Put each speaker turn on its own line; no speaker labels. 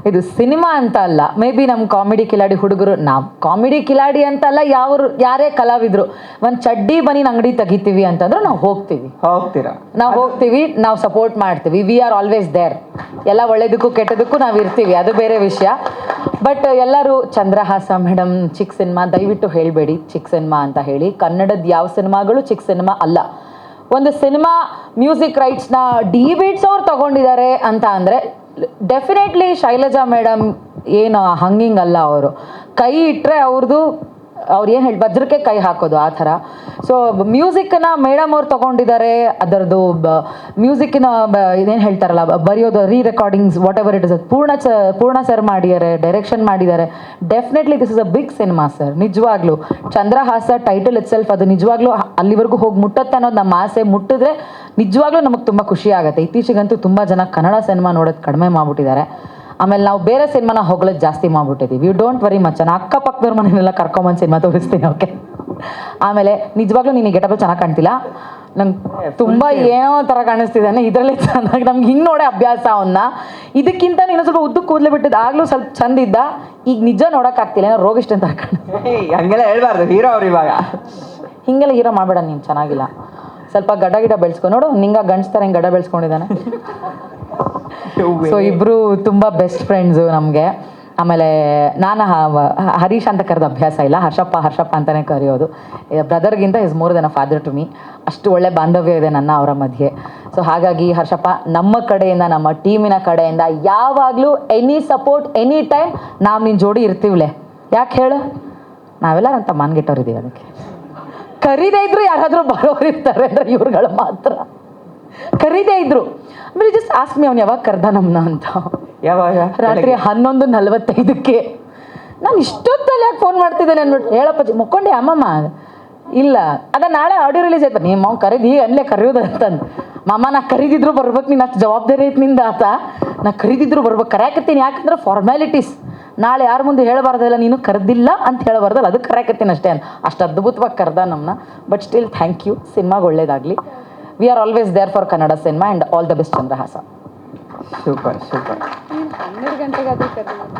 ಇದು ಸಿನಿಮಾ ಅಂತ ಅಲ್ಲ, ಮೇ ಬಿ ನಮ್ಮ ಕಾಮಿಡಿ ಕಿಲಾಡಿ ಹುಡುಗರು, ನಾವು ಕಾಮಿಡಿ ಕಿಲಾಡಿ ಅಂತ ಅಲ್ಲ, ಯಾರೇ ಕಲಾವಿದ್ರು ಒಂದು ಚಡ್ಡಿ ಬನ್ನಿ ಅಂಗಡಿ ತೆಗಿತೀವಿ ಅಂತಂದ್ರೆ ನಾವು
ಹೋಗ್ತೀರಾ?
ನಾವು ಹೋಗ್ತೀವಿ, ನಾವು ಸಪೋರ್ಟ್ ಮಾಡ್ತೀವಿ. We are always there. ಎಲ್ಲ ಒಳ್ಳೇದಕ್ಕೂ ಕೆಟ್ಟದಕ್ಕೂ ನಾವು ಇರ್ತೀವಿ, ಅದು ಬೇರೆ ವಿಷಯ. ಬಟ್ ಎಲ್ಲರೂ ಚಂದ್ರಹಾಸ ಮೇಡಮ್ ಚಿಕ್ಕ ಸಿನಿಮಾ, ದಯವಿಟ್ಟು ಹೇಳಬೇಡಿ ಚಿಕ್ಕ ಸಿನಿಮಾ ಅಂತ ಹೇಳಿ. ಕನ್ನಡದ ಯಾವ ಸಿನಿಮಾಗಳು ಚಿಕ್ಕ ಸಿನಿಮಾ ಅಲ್ಲ. ಒಂದು ಸಿನಿಮಾ ಮ್ಯೂಸಿಕ್ ರೈಟ್ಸ್ನ ಡಿ-ಬೀಟ್ಸ್ ಅವ್ರು ತಗೊಂಡಿದ್ದಾರೆ ಅಂತ ಅಂದರೆ ಡೆಫಿನೆಟ್ಲಿ ಶೈಲಜಾ ಮೇಡಮ್ ಏನು ಹಂಗಿಂಗಲ್ಲ, ಅವರು ಕೈ ಇಟ್ಟರೆ ಅವ್ರು ಏನು ಹೇಳಿ ವಜ್ರಕ್ಕೆ ಕೈ ಹಾಕೋದು ಆ ಥರ. ಸೊ ಮ್ಯೂಸಿಕ್ನ ಮೇಡಮ್ ಅವ್ರು ತೊಗೊಂಡಿದ್ದಾರೆ, ಅದರದ್ದು ಮ್ಯೂಸಿಕ್ಕಿನ ಇದೇನು ಹೇಳ್ತಾರಲ್ಲ ಬರೆಯೋದು, recordings whatever it is, ಪೂರ್ಣ ಸರ್ ಮಾಡಿದ್ದಾರೆ, ಡೈರೆಕ್ಷನ್ ಮಾಡಿದ್ದಾರೆ. Definitely this is a big cinema sir. ನಿಜವಾಗ್ಲೂ ಚಂದ್ರಹಾಸ ಟೈಟಲ್ ಇಟ್ ಸೆಲ್ಫ್ ಅದು ನಿಜವಾಗ್ಲೂ ಅಲ್ಲಿವರೆಗೂ ಹೋಗಿ ಮುಟ್ಟತ್ತೆ ಅನ್ನೋದು ನಮ್ಮ ಆಸೆ. ಮುಟ್ಟಿದ್ರೆ ನಿಜವಾಗ್ಲೂ ನಮಗೆ ತುಂಬ ಖುಷಿ ಆಗುತ್ತೆ. ಇತ್ತೀಚೆಗಂತೂ ತುಂಬ ಜನ ಕನ್ನಡ ಸಿನಿಮಾ ನೋಡೋದು ಕಡಿಮೆ ಮಾಡಿಬಿಟ್ಟಿದ್ದಾರೆ. ಆಮೇಲೆ ನಾವು ಬೇರೆ ಸಿನಿಮಾನ ಹೋಗ್ಲೋದು ಜಾಸ್ತಿ ಮಾಡ್ಬಿಟ್ಟಿದ್ದೀವಿ. ಯು ಡೋಂಟ್ ವರಿ ಮಚ್, ನಾನು ಅಕ್ಕಪಕ್ಕದವ್ರ ಮನೆಯೆಲ್ಲ ಕರ್ಕೊಂಬಂದು ಸಿನಿಮಾ ತೋರಿಸ್ತೀನಿ. ಓಕೆ, ಆಮೇಲೆ ನಿಜವಾಗ್ಲೂ ನೀನು ಗೆಟಪ್ ಚೆನ್ನಾಗಿ ಕಾಣ್ತಿಲ್ಲ, ನಂಗೆ ತುಂಬ ಏನೋ ಥರ ಕಾಣಿಸ್ತಿದ್ದಾನೆ, ಇದರಲ್ಲೇ ಚೆನ್ನಾಗಿ ನಮ್ಗೆ ಹಿಂಗೆ ನೋಡೇ ಅಭ್ಯಾಸ ಅವನ್ನ. ಇದಕ್ಕಿಂತ ನೀನು ಸ್ವಲ್ಪ ಉದ್ದು ಕೂದಲು ಬಿಟ್ಟಿದ್ದು ಆಗಲೂ ಸ್ವಲ್ಪ ಚಂದ ಇದ್ದ, ಈಗ ನಿಜ ನೋಡೋಕ್ಕಾಗ್ತಿಲ್ಲ, ಏನೋ ರೋಗಿಷ್ಟ ಅಂತ
ಹಂಗೆಲ್ಲ ಹೇಳ್ಬಾರ್ದು. ಹೀರೋ ಅವ್ರು ಇವಾಗ
ಹಿಂಗೆಲ್ಲ ಹೀರೋ ಮಾಡಬೇಡ ನೀನು, ಚೆನ್ನಾಗಿಲ್ಲ. ಸ್ವಲ್ಪ ಗಡ್ಡ ಬೆಳೆಸ್ಕೊ ನೋಡು, ನಿಂಗೆ ಗಂಡಸ್ತಾರೆ ಹಿಂಗೆ ಗಡ್ಡ ಬೆಳೆಸ್ಕೊಂಡಿದ್ದಾನೆ. ಸೊ ಇಬ್ಬರು ತುಂಬ ಬೆಸ್ಟ್ ಫ್ರೆಂಡ್ಸು ನಮಗೆ. ಆಮೇಲೆ ನಾನು ಹರೀಶ್ ಅಂತ ಕರೆದ ಅಭ್ಯಾಸ ಇಲ್ಲ, ಹರ್ಷಪ್ಪ ಅಂತಲೇ ಕರೆಯೋದು. ಬ್ರದರ್ಗಿಂತ is more than a father to me. ಅಷ್ಟು ಒಳ್ಳೆ ಬಾಂಧವ್ಯ ಇದೆ ನನ್ನ ಅವರ ಮಧ್ಯೆ. ಸೊ ಹಾಗಾಗಿ ಹರ್ಷಪ್ಪ ನಮ್ಮ ಕಡೆಯಿಂದ, ನಮ್ಮ ಟೀಮಿನ ಕಡೆಯಿಂದ ಯಾವಾಗಲೂ ಎನಿ ಸಪೋರ್ಟ್ ಎನಿ ಟೈಮ್ ನಾವು ನಿನ್ನ ಜೋಡಿ ಇರ್ತೀವ್ಲೆ. ಯಾಕೆ ಹೇಳು, ನಾವೆಲ್ಲ ಅಂತ ಮಾನ್ಗೆಟ್ಟವ್ರಿದ್ದೀವಿ. ಅದಕ್ಕೆ ಕರೀದೇ ಇದ್ರು ಯಾರಾದರೂ ಬರೋರು ಇರ್ತಾರೆ ಅಂದರೆ ಇವ್ರುಗಳು ಮಾತ್ರ ಕರೀದೇ ಇದ್ರು. ಆಮೇಲೆ ಜಸ್ಟ್ ಆಸ್ಕ್ ಮಿ ಅವ್ನು ಯಾವಾಗ ಕರ್ದ ನಮ್ಮನ್ನ ಅಂತ.
ಯಾವಾಗ?
ರಾತ್ರಿ 11:45ಕ್ಕೆ. ನಾನು ಇಷ್ಟೊತ್ತಲ್ಲಿ ಯಾಕೆ ಫೋನ್ ಮಾಡ್ತಿದ್ದೇನೆ ಅಂದ್ಬಿಟ್ಟು, ಹೇಳಪ್ಪ ಮುಕ್ಕೊಂಡೆ ಅಮ್ಮಮ್ಮ. ಇಲ್ಲ ಅದ ನಾಳೆ ಆಡಿಯೋ ರಿಲೀಸ್ ಆಯ್ತು, ನಿಮ್ಮ ಅವ್ನು ಕರೀದು ಈಗ ಅಲ್ಲೇ ಕರೆಯೋದು ಅಂತಂದು. ಮಾಮ ನಾ ಕರೀದಿದ್ರು ಬರ್ಬೇಕು, ನೀನು ಅಷ್ಟು ಜವಾಬ್ದಾರಿ ಐತೆ ನಿಂದ ಆತ. ನಾ ಕರೀದಿದ್ರು ಬರ್ಬೇಕು, ಕರೆಯಾಕತ್ತೀನಿ. ಯಾಕಂದ್ರೆ ಫಾರ್ಮ್ಯಾಲಿಟೀಸ್, ನಾಳೆ ಯಾರ ಮುಂದೆ ಹೇಳಬಾರ್ದಲ್ಲ, ನೀನು ಕರೆದಿಲ್ಲ ಅಂತ ಹೇಳಬಾರ್ದಲ್ಲ, ಅದು ಕರೆಯಾಕತ್ತೀನಿ ಅಷ್ಟೇ. ಅಷ್ಟು ಅದ್ಭುತವಾಗಿ ಕರೆದ ನಮ್ಮನ್ನ. ಬಟ್ ಸ್ಟಿಲ್ ಥ್ಯಾಂಕ್ ಯು, ಸಿನಿಮಾಗೆ ಒಳ್ಳೇದಾಗಲಿ. We are always there for Kannada cinema and all the best Chandrahasa.
Super.
12 ಗಂಟೆಗಾದರೂ ಕರೀ.